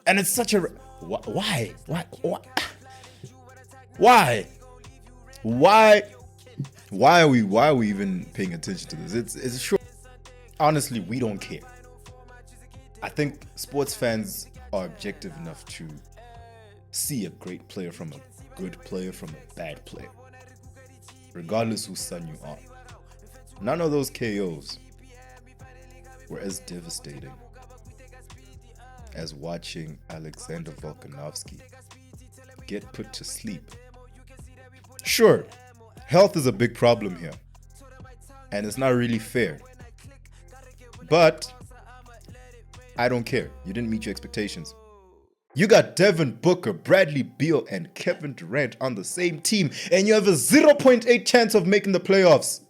And it's such a why? Why? Why are we even paying attention to this? It's sure. Honestly, we don't care. I think sports fans are objective enough to see a great player from a good player from a bad player, regardless whose son you are. None of those KOs were as devastating as watching Alexander Volkanovski get put to sleep. Sure, health is a big problem here, and it's not really fair. But I don't care. You didn't meet your expectations. You got Devin Booker, Bradley Beal, and Kevin Durant on the same team, and you have a 0.8 chance of making the playoffs.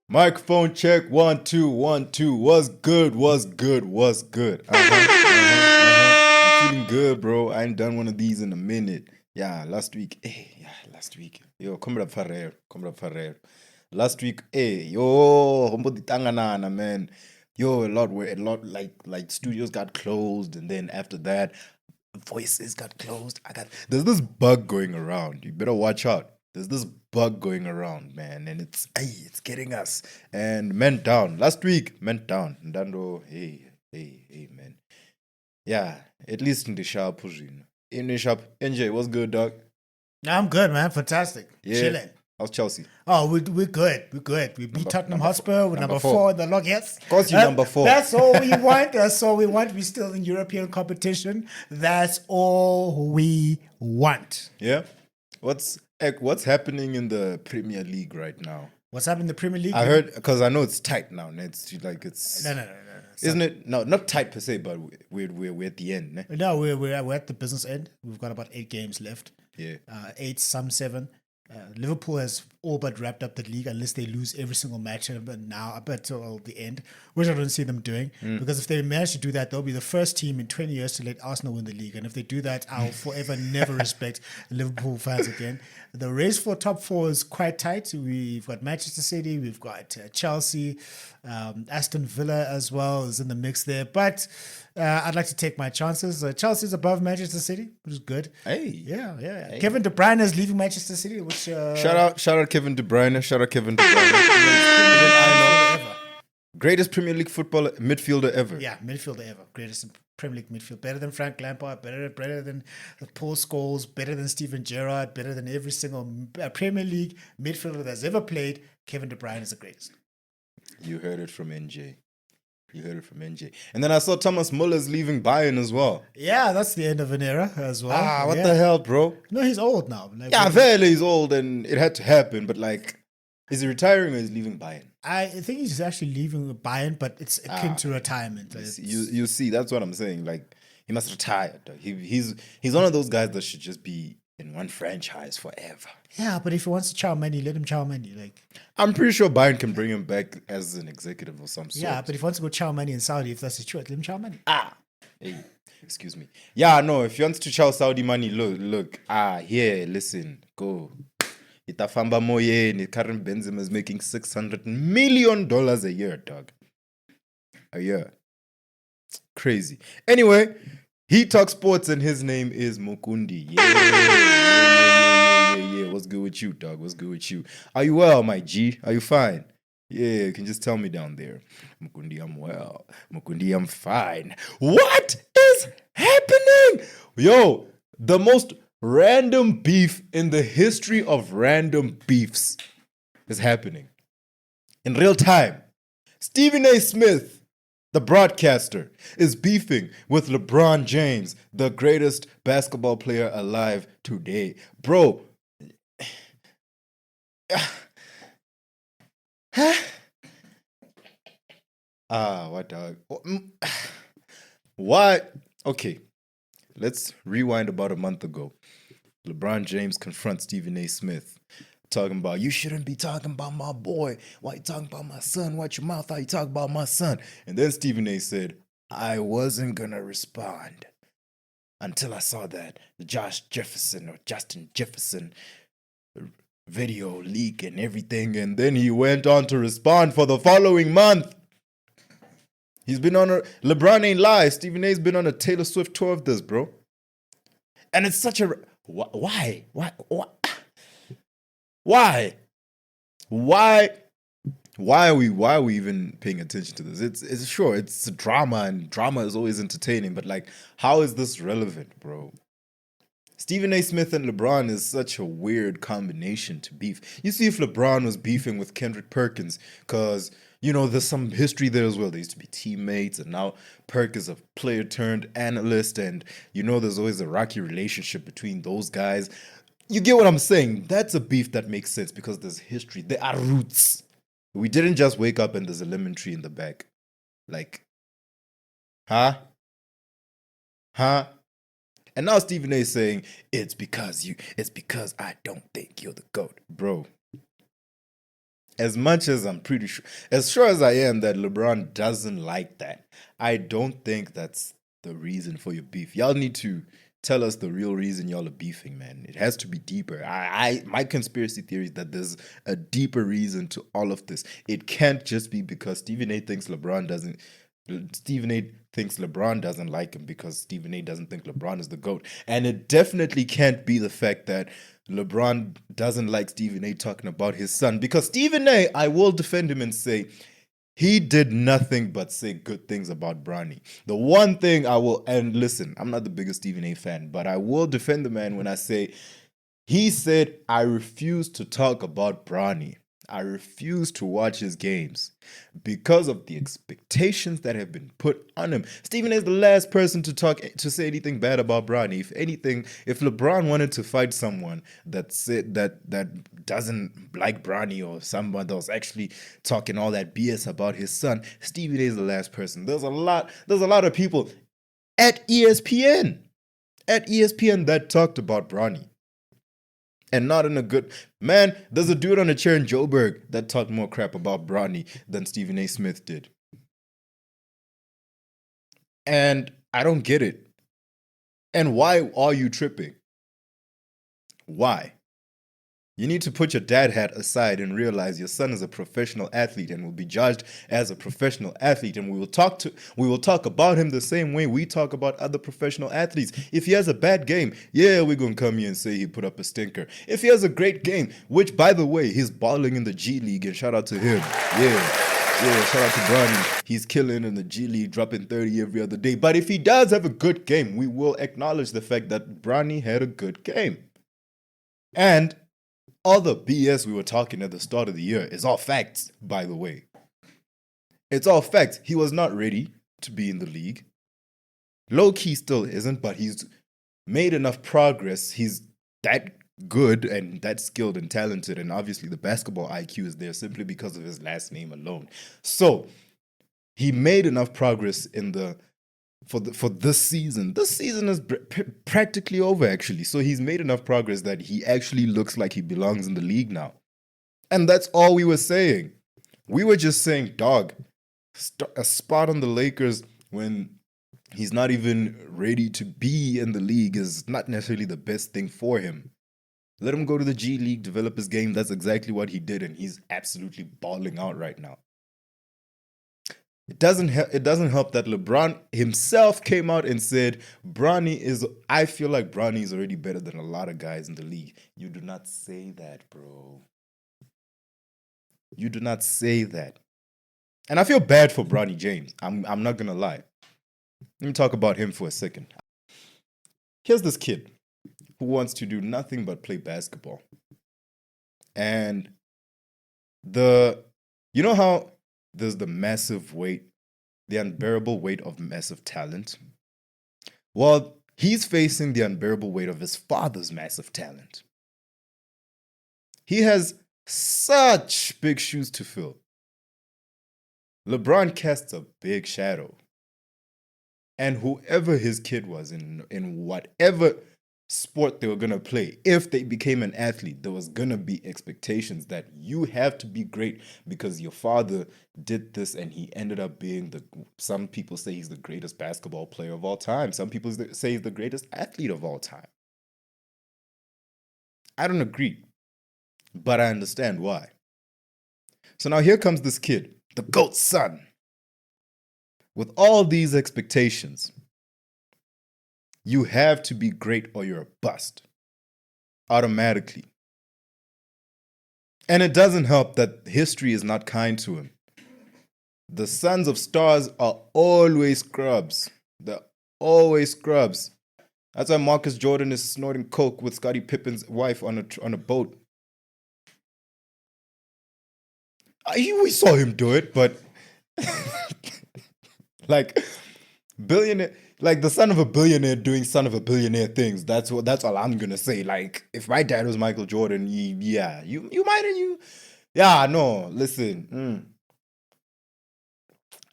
Microphone check, 1 2 1 2. What's good? I'm feeling good, bro. I ain't done one of these in a minute. Yeah, last week. Yo, come up Ferrer. Last week, yo, man. Yo, a lot like studios got closed, and then after that, voices got closed. There's this bug going around. You better watch out. There's this bug going around, man, and it's getting us. And men down. Last week, men down. Ndando, hey, man. Yeah, at least in the shop, in the shop. NJ, what's good, dog? I'm good, man. Fantastic. Yeah. Chilling. How's Chelsea? Oh, we're good. We're good. We beat Tottenham Hotspur. We're number four in the log. Yes. Of course, you're number 4. That's all we want. We're still in European competition. That's all we want. Yeah. What's happening in the Premier League right now? What's happening in the Premier League? I heard, because I know it's tight now. It's No. Isn't it? No, not tight per se, but we're at the end. Ne? No, we're at the business end. We've got about 8 games left. Yeah. 8, some 7. Liverpool has all but wrapped up the league unless they lose every single match now up until the end, which I don't see them doing. Because if they manage to do that, they'll be the first team in 20 years to let Arsenal win the league. And if they do that, I'll forever never respect Liverpool fans again. The race for top 4 is quite tight. We've got Manchester City, we've got Chelsea, Aston Villa as well is in the mix there. But I'd like to take my chances. Chelsea's above Manchester City, which is good. Hey. Yeah. Hey. Kevin De Bruyne is leaving Manchester City, which... Shout out Kevin De Bruyne. Greatest Premier League midfielder ever. Yeah, midfielder ever. Greatest Premier League midfield. Better than Frank Lampard, better than Paul Scholes, better than Steven Gerrard, better than every single Premier League midfielder that's ever played. Kevin De Bruyne is the greatest. You heard it from NJ. And then I saw Thomas Muller's leaving Bayern as well. Yeah, that's the end of an era as well. What the hell, bro? No, he's old now. Vele is old and it had to happen, but is he retiring or is he leaving Bayern? I think he's actually leaving Bayern, but it's akin to retirement. You see, that's what I'm saying. He must retire. He's one of those guys that should just be in one franchise forever. Yeah, but if he wants to chow money, let him chow money. I'm pretty sure Bayern can bring him back as an executive or some sort. Yeah, but if he wants to go chow money in Saudi, if that's his choice, let him chow money. Hey, excuse me. Yeah, no, if he wants to chow Saudi money, look. Here, listen, go. Itafamba Moyeni, Karim Benzema is making $600 million a year, dog. A year. Crazy. Anyway, he talks sports and his name is Mukundi. Yeah. What's good with you, dog? What's good with you? Are you well, my G? Are you fine? Yeah, you can just tell me down there. Mukundi, I'm well. Mukundi, I'm fine. What is happening? Yo, the most random beef in the history of random beefs is happening. In real time, Stephen A. Smith, the broadcaster, is beefing with LeBron James, the greatest basketball player alive today. Bro. What dog? What? Okay. Let's rewind about a month ago. LeBron James confronts Stephen A. Smith, talking about, you shouldn't be talking about my boy. Why you talking about my son? Watch your mouth how you talk about my son. And then Stephen A. said, I wasn't going to respond until I saw that Justin Jefferson video leak and everything, and then he went on to respond for the following month. He's been on a LeBron ain't lie. Stephen A's been on a Taylor Swift tour of this, bro. And it's such a why? Why are we even paying attention to this? It's sure it's a drama, and drama is always entertaining, but like, how is this relevant, bro? Stephen A. Smith and LeBron is such a weird combination to beef. You see, if LeBron was beefing with Kendrick Perkins, because, you know, there's some history there as well. They used to be teammates, and now Perk is a player turned analyst, and, you know, there's always a rocky relationship between those guys. You get what I'm saying? That's a beef that makes sense because there's history. There are roots. We didn't just wake up and there's a lemon tree in the back. Like, huh? And now Stephen A is saying, it's because I don't think you're the GOAT. Bro, as much as I'm pretty sure, as sure as I am that LeBron doesn't like that, I don't think that's the reason for your beef. Y'all need to tell us the real reason y'all are beefing, man. It has to be deeper. My conspiracy theory is that there's a deeper reason to all of this. It can't just be because Stephen A thinks LeBron doesn't like him because Stephen A doesn't think LeBron is the GOAT. And it definitely can't be the fact that LeBron doesn't like Stephen A talking about his son, because Stephen A, I will defend him and say, he did nothing but say good things about Bronny. The one thing I will, and listen, I'm not the biggest Stephen A fan, but I will defend the man when I say, he said, I refuse to talk about Bronny. I refuse to watch his games because of the expectations that have been put on him. Stephen A is the last person to say anything bad about Bronny. If anything, if LeBron wanted to fight someone that doesn't like Bronny, or someone that was actually talking all that BS about his son, Stephen A is the last person. There's a lot of people at ESPN that talked about Bronny. And not in a good... Man, there's a dude on a chair in Joburg that talked more crap about Bronny than Stephen A. Smith did. And I don't get it. And why are you tripping? Why? You need to put your dad hat aside and realize your son is a professional athlete and will be judged as a professional athlete. And we will talk about him the same way we talk about other professional athletes. If he has a bad game, yeah, we're going to come here and say he put up a stinker. If he has a great game, which, by the way, he's balling in the G League, and shout out to him. Yeah, shout out to Bronny. He's killing in the G League, dropping 30 every other day. But if he does have a good game, we will acknowledge the fact that Bronny had a good game. And all the BS we were talking at the start of the year is all facts, by the way. It's all facts. He was not ready to be in the league. Low-key still isn't, but he's made enough progress. He's that good and that skilled and talented, and obviously the basketball IQ is there simply because of his last name alone. So he made enough progress for this season. This season is practically over, actually. So he's made enough progress that he actually looks like he belongs in the league now. And that's all we were saying. We were just saying, dog, a spot on the Lakers when he's not even ready to be in the league is not necessarily the best thing for him. Let him go to the G League, develop his game. That's exactly what he did, and he's absolutely balling out right now. It doesn't help that LeBron himself came out and said, I feel like Bronny is already better than a lot of guys in the league. You do not say that, bro. You do not say that. And I feel bad for Bronny James. I'm not going to lie. Let me talk about him for a second. Here's this kid who wants to do nothing but play basketball. And you know how there's the massive weight, the unbearable weight of massive talent? Well, he's facing the unbearable weight of his father's massive talent. He has such big shoes to fill. LeBron casts a big shadow. And whoever his kid was in whatever sport they were going to play, if they became an athlete, there was going to be expectations that you have to be great because your father did this and he ended up being some people say he's the greatest basketball player of all time. Some people say he's the greatest athlete of all time. I don't agree. but I understand why. So now here comes this kid, the GOAT's son, with all these expectations. You have to be great or you're a bust, automatically. And it doesn't help that history is not kind to him. The sons of stars are always scrubs. They're always scrubs. That's why Marcus Jordan is snorting coke with Scottie Pippen's wife on a boat. We saw him do it, but like billionaire, like the son of a billionaire doing son of a billionaire things. That's all I'm gonna say. Like if my dad was Michael Jordan, listen.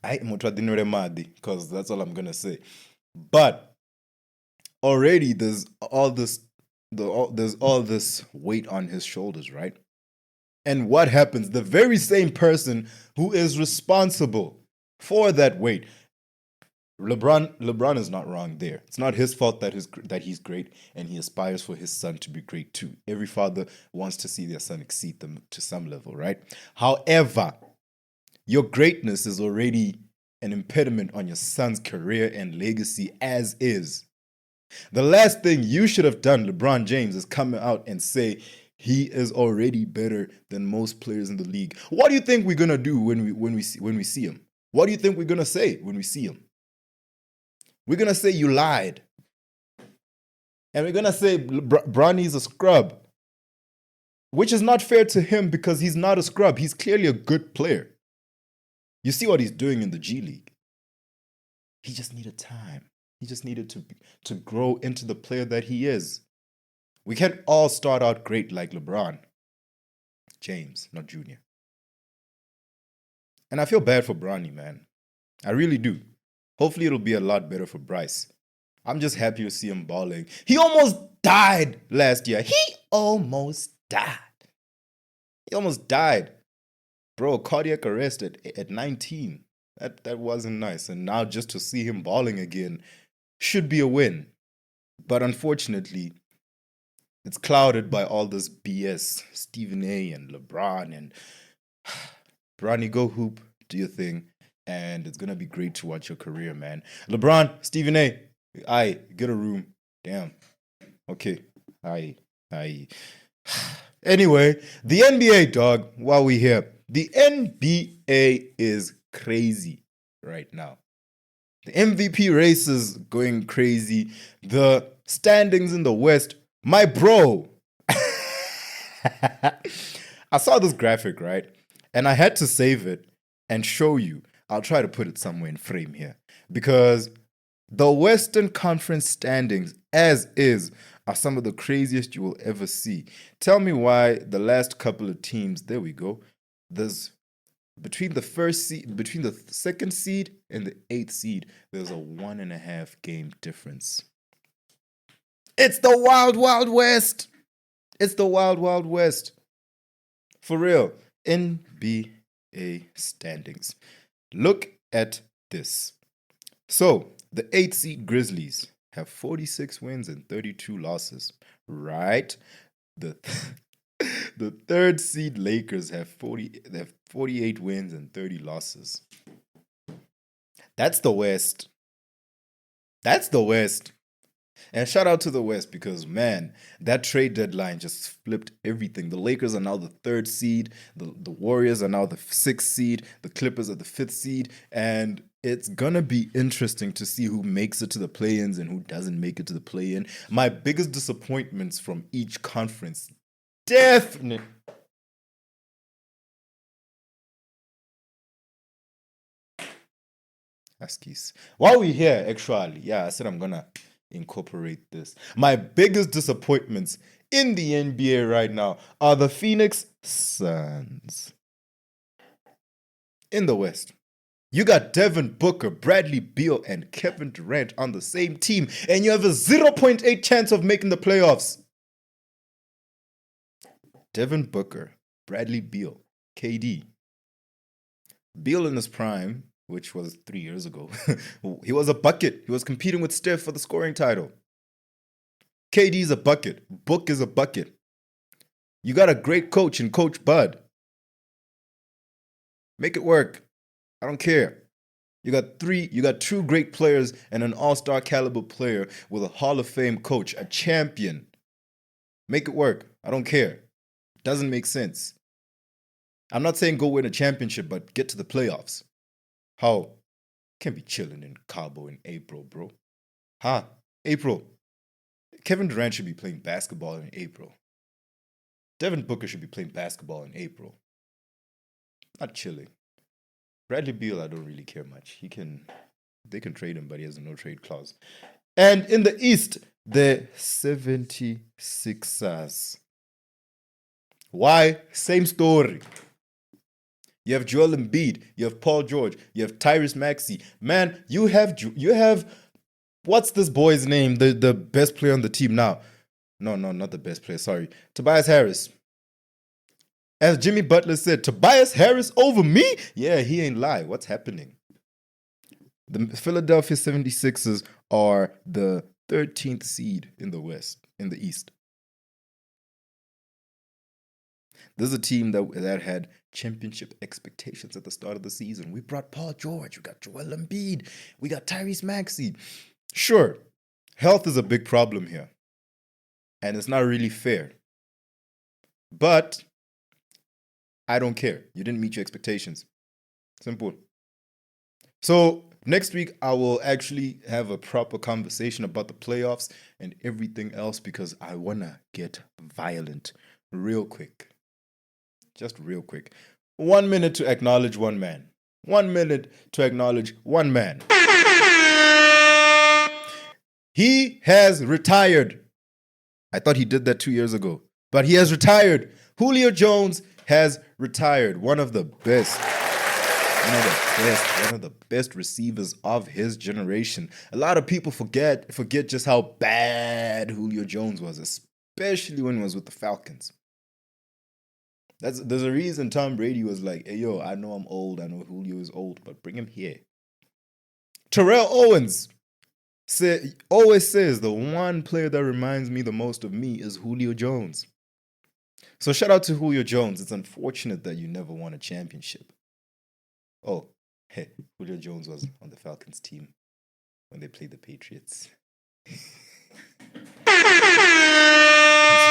I because that's all I'm gonna say. But already there's all this weight on his shoulders, right? And what happens? The very same person who is responsible for that weight. LeBron is not wrong there. It's not his fault that he's great and he aspires for his son to be great too. Every father wants to see their son exceed them to some level, right? However, your greatness is already an impediment on your son's career and legacy as is. The last thing you should have done, LeBron James, is come out and say he is already better than most players in the league. What do you think we're gonna do when we see him? What do you think we're gonna say when we see him? We're gonna say you lied, and we're gonna say Bronny's a scrub, which is not fair to him because he's not a scrub. He's clearly a good player. You see what he's doing in the G League. He just needed time. He just needed to grow into the player that he is. We can't all start out great like LeBron James, not Junior. And I feel bad for Bronny, man. I really do. Hopefully it'll be a lot better for Bryce. I'm just happy to see him balling. He almost died last year. He almost died. Bro, cardiac arrest at 19. That wasn't nice. And now just to see him balling again should be a win. But unfortunately, it's clouded by all this BS. Stephen A. and LeBron and Bronny, go hoop, do your thing. And it's going to be great to watch your career, man. LeBron, Stephen A., get a room. Damn. Okay. Anyway, the NBA, dog, while we here. The NBA is crazy right now. The MVP race is going crazy. The standings in the West, my bro. I saw this graphic, right? And I had to save it and show you. I'll try to put it somewhere in frame here. Because the Western Conference standings, as is, are some of the craziest you will ever see. Tell me why the last couple of teams, there we go. There's between the second seed and the 8th seed, there's a 1.5 game difference. It's the Wild Wild West. It's the Wild Wild West. For real. NBA standings. Look at this. So, the 8th seed Grizzlies have 46 wins and 32 losses, right? The 3rd seed Lakers have 48 wins and 30 losses. That's the West. That's the West. And shout out to the West because, man, that trade deadline just flipped everything. The Lakers are now the 3rd seed. The Warriors are now the 6th seed. The Clippers are the 5th seed. And it's going to be interesting to see who makes it to the play-ins and who doesn't make it to the play-in. My biggest disappointments from each conference, definitely. Askies. While we're here, actually, I said I'm going to incorporate this. My biggest disappointments in the NBA right now are the Phoenix Suns. In the West, you got Devin Booker, Bradley Beal, and Kevin Durant on the same team, and you have a 0.8 chance of making the playoffs. Devin Booker, Bradley Beal, KD. Beal in his prime, which was 3 years ago, he was a bucket. He was competing with Steph for the scoring title. KD's a bucket. Book is a bucket. You got a great coach in Coach Bud. Make it work. I don't care. You got two great players and an all-star caliber player with a Hall of Fame coach, a champion. Make it work. I don't care. Doesn't make sense. I'm not saying go win a championship, but get to the playoffs. How? Can't be chilling in Cabo in April, bro. Huh? April. Kevin Durant should be playing basketball in April. Devin Booker should be playing basketball in April. Not chilling. Bradley Beal, I don't really care much. They can trade him, but he has a no-trade clause. And in the East, the 76ers. Why? Same story. You have Joel Embiid, you have Paul George, you have Tyrese Maxey. Man, you have what's this boy's name? The best player on the team now. No, not the best player, sorry. Tobias Harris. As Jimmy Butler said, Tobias Harris over me? Yeah, he ain't lie. What's happening? The Philadelphia 76ers are the 13th seed in the East. This is a team that had championship expectations at the start of the season. We brought Paul George. We got Joel Embiid. We got Tyrese Maxey. Sure, health is a big problem here. And it's not really fair. But I don't care. You didn't meet your expectations. Simple. So next week, I will actually have a proper conversation about the playoffs and everything else because I want to get violent real quick. Just real quick. 1 minute to acknowledge one man. 1 minute to acknowledge one man. He has retired. I thought he did that 2 years ago. But he has retired. Julio Jones has retired. One of the best receivers of his generation. A lot of people forget just how bad Julio Jones was, especially when he was with the Falcons. There's a reason Tom Brady was like, hey, yo, I know I'm old. I know Julio is old, but bring him here. Terrell Owens always says the one player that reminds me the most of me is Julio Jones. So shout out to Julio Jones. It's unfortunate that you never won a championship. Oh, hey, Julio Jones was on the Falcons team when they played the Patriots. This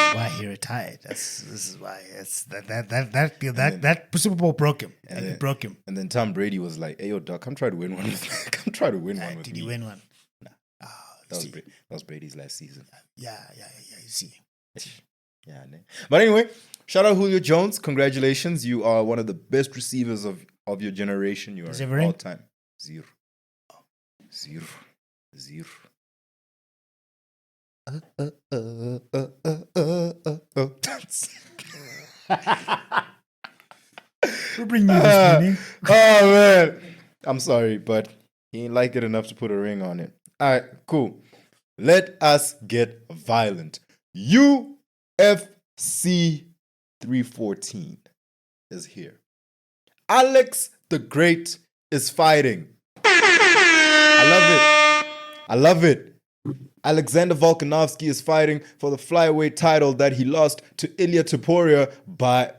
is why he retired. This is why that Super Bowl broke him. And it broke him. And then Tom Brady was like, "Hey, yo, Doc, come try to win one with me. Come try to win one with me." Did he win one? Nah. That was Brady's last season. Yeah. You see. Yeah. But anyway, shout out Julio Jones. Congratulations. You are one of the best receivers of your generation. You are all time. Zero. We'll bring you this morning. Oh man, I'm sorry, but he ain't like it enough to put a ring on it. All right, cool. Let us get violent. UFC 314 is here. Alex the Great is fighting. I love it. Alexander Volkanovski is fighting for the flyweight title that he lost to Ilia Topuria by...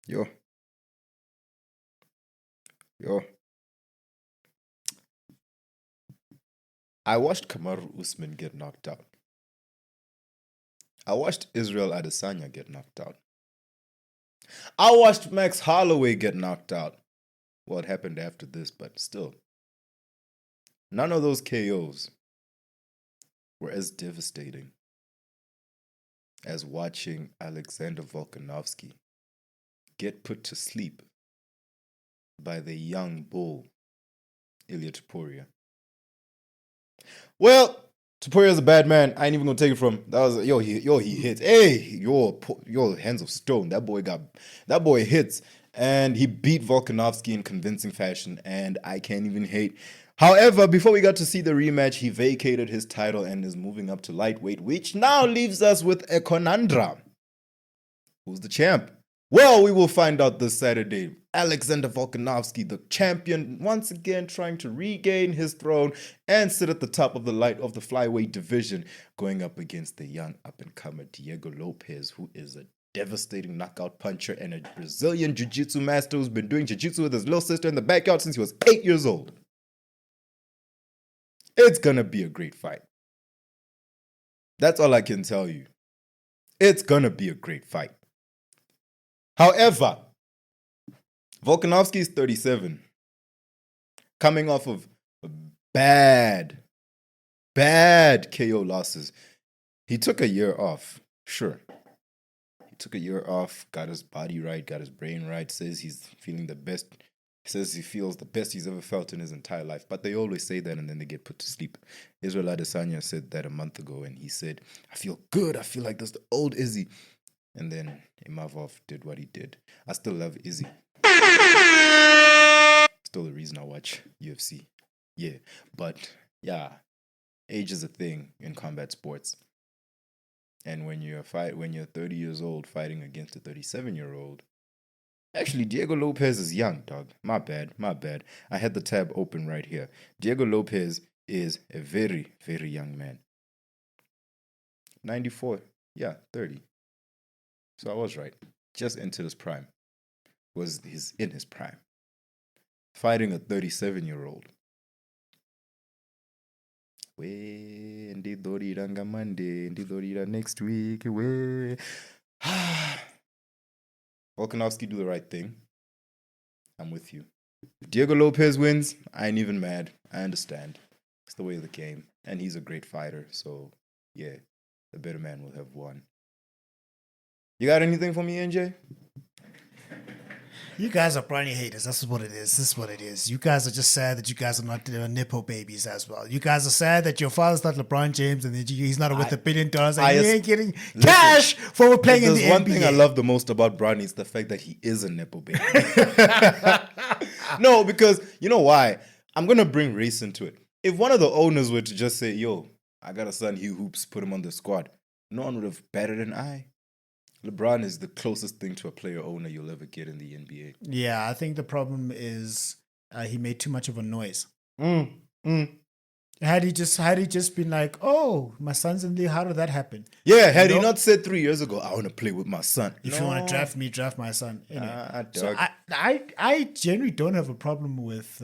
Yo. I watched Kamaru Usman get knocked out. I watched Israel Adesanya get knocked out. I watched Max Holloway get knocked out. What happened after this, but still. None of those KOs were as devastating as watching Alexander Volkanovski get put to sleep by the young bull, Ilia Topuria. Well, Topuria's a bad man. I ain't even gonna take it from him. That was he hits. Hey, your hands of stone. That boy hits. And he beat Volkanovski in convincing fashion, and I can't even hate. However, before we got to see the rematch, he vacated his title and is moving up to lightweight, which now leaves us with a conundrum. Who's the champ? Well, we will find out this Saturday. Alexander Volkanovski, the champion, once again trying to regain his throne and sit at the top of the flyweight division, going up against the young up-and-comer Diego Lopes, who is a devastating knockout puncher and a Brazilian jiu-jitsu master who's been doing jiu-jitsu with his little sister in the backyard since he was 8 years old. It's gonna be a great fight. That's all I can tell you. It's gonna be a great fight. However, Volkanovski is 37, coming off of bad KO losses. He took a year off, sure. He took a year off, got his body right, got his brain right, says he's feeling the best, says he feels the best he's ever felt in his entire life. But they always say that and then they get put to sleep. Israel Adesanya said that a month ago and he said, I feel good, I feel like that's the old Izzy. And then Imavov did what he did. I still love Izzy. Still the reason I watch UFC. Yeah. But yeah, age is a thing in combat sports. And when you're 30 years old fighting against a 37-year-old, actually Diego Lopes is young, dog. My bad. I had the tab open right here. Diego Lopes is a very, very young man. 94. Yeah, 30. So I was right. Just entered his prime. He's in his prime. Fighting a 37-year-old. Ndidorira Monday, ndidorira next week. Volkanovski do the right thing. I'm with you. If Diego Lopes wins, I ain't even mad. I understand. It's the way of the game. And he's a great fighter. So, yeah, the better man will have won. You got anything for me, NJ? You guys are Bronny haters. That's what it is. This is what it is. You guys are just sad that you guys are not nipple babies as well. You guys are sad that your father's not LeBron James and he's not worth $1 billion and you ain't getting cash for playing in the NBA. There's one thing I love the most about Bronny is the fact that he is a nipple baby. No, because you know why? I'm going to bring race into it. If one of the owners were to just say, yo, I got a son, he hoops, put him on the squad, no one would have batted an eye. LeBron is the closest thing to a player owner you'll ever get in the NBA. Yeah, I think the problem is he made too much of a noise. Had he just been like, oh, my son's in the, how did that happen? Yeah, had he not said 3 years ago, I want to play with my son. If you want to draft me, draft my son. Anyway, so I generally don't have a problem with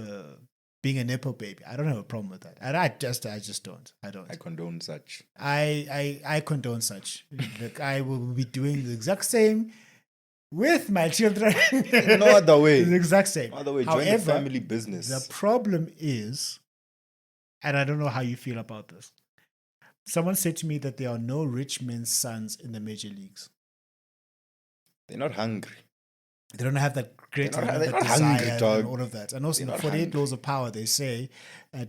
being a nipple baby. I don't have a problem with that. And I just don't. I don't. I condone such. I condone such. Like, I will be doing the exact same with my children. No other way. The exact same. No other way. Join the family business. The problem is, and I don't know how you feel about this. Someone said to me that there are no rich men's sons in the major leagues. They're not hungry. They don't have that great desire and all of that. And also in the 48 laws of power, they say,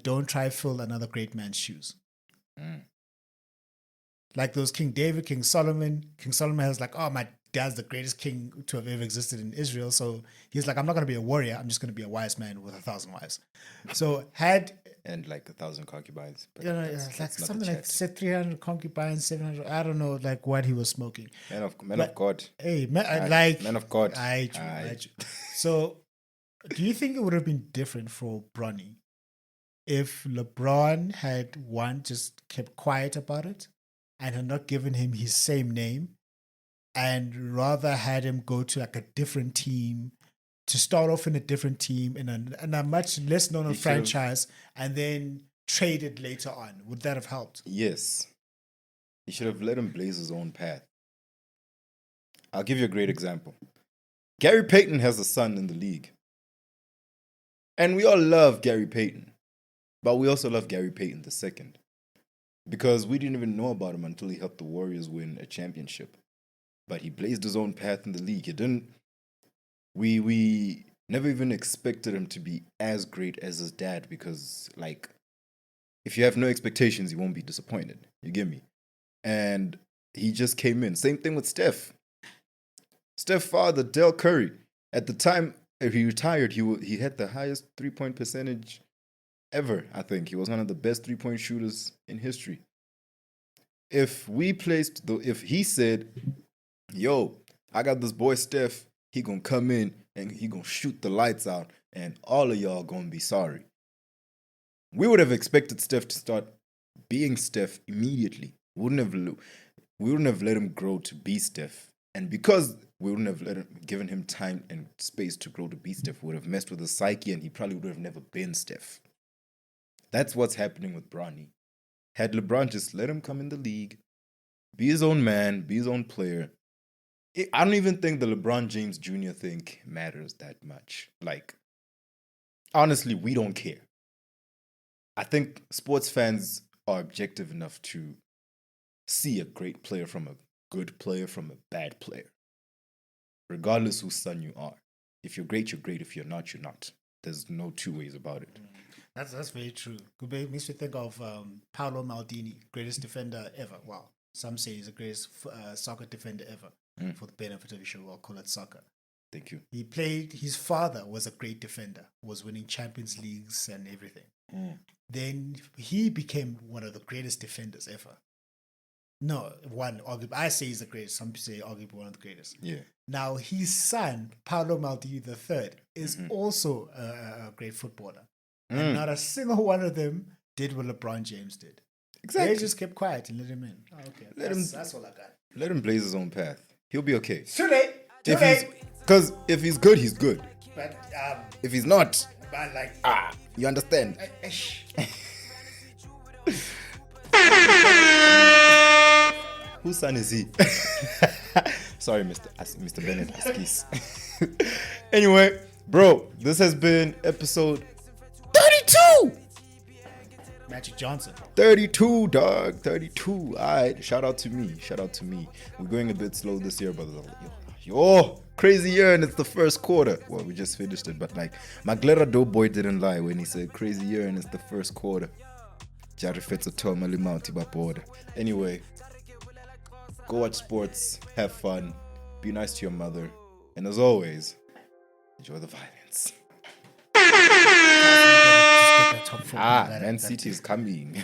don't try fill another great man's shoes. Like those King David, King Solomon. King Solomon has like, oh, my dad's the greatest king to have ever existed in Israel. So he's like, I'm not going to be a warrior. I'm just going to be a wise man with 1,000 wives. So and like 1,000 concubines. But like something like said 300 concubines, 700. I don't know, like what he was smoking. Man of God. Hey, man of God. So, do you think it would have been different for Bronny if LeBron had just kept quiet about it and had not given him his same name, and rather had him go to like a different team? To start off in a different team in a much less known franchise and then trade it later on. Would that have helped? Yes. He should have let him blaze his own path. I'll give you a great example. Gary Payton has a son in the league. And we all love Gary Payton. But we also love Gary Payton II. Because we didn't even know about him until he helped the Warriors win a championship. But he blazed his own path in the league. He didn't. We never even expected him to be as great as his dad because, like, if you have no expectations, you won't be disappointed. You get me? And he just came in. Same thing with Steph. Steph's father, Del Curry, at the time he retired, he had the highest three-point percentage ever, I think. He was one of the best three-point shooters in history. If he said, yo, I got this boy Steph, he gonna come in and he gonna shoot the lights out, and all of y'all gonna be sorry. We would have expected Steph to start being Steph immediately. We wouldn't have let him grow to be Steph. And because we wouldn't have given him time and space to grow to be Steph, we would have messed with his psyche and he probably would have never been Steph. That's what's happening with Bronny. Had LeBron just let him come in the league, be his own man, be his own player, I don't even think the LeBron James Jr. thing matters that much. Like, honestly, we don't care. I think sports fans are objective enough to see a great player from a good player from a bad player, regardless whose son you are. If you're great, you're great. If you're not, you're not. There's no two ways about it. That's very true. It makes me think of Paolo Maldini, greatest defender ever. Well, some say he's the greatest soccer defender ever. For the benefit of you, should well call it soccer. Thank you. He played, his father was a great defender, was winning Champions Leagues and everything. Then he became one of the greatest defenders ever. No, one, arguably, I say he's the greatest. Some say arguably one of the greatest. Yeah. Now, his son, Paolo Maldini III, is also a great footballer. And not a single one of them did what LeBron James did. Exactly. They just kept quiet and let him in. Oh, okay. That's all I got. Let him blaze his own path. He'll be okay. Too late. Because if he's good, he's good. But, If he's not, like, you understand? Whose son is he? Sorry, Mr. Bennett Askis. Anyway, bro, this has been episode 32. Magic Johnson. 32, dog. 32. All right. Shout out to me. We're going a bit slow this year, but crazy year, and it's the first quarter. Well, we just finished it, but like, Maglera Doughboy didn't lie when he said crazy year and it's the first quarter. Anyway, go watch sports, have fun, be nice to your mother, and as always, enjoy the violence. Man City is coming.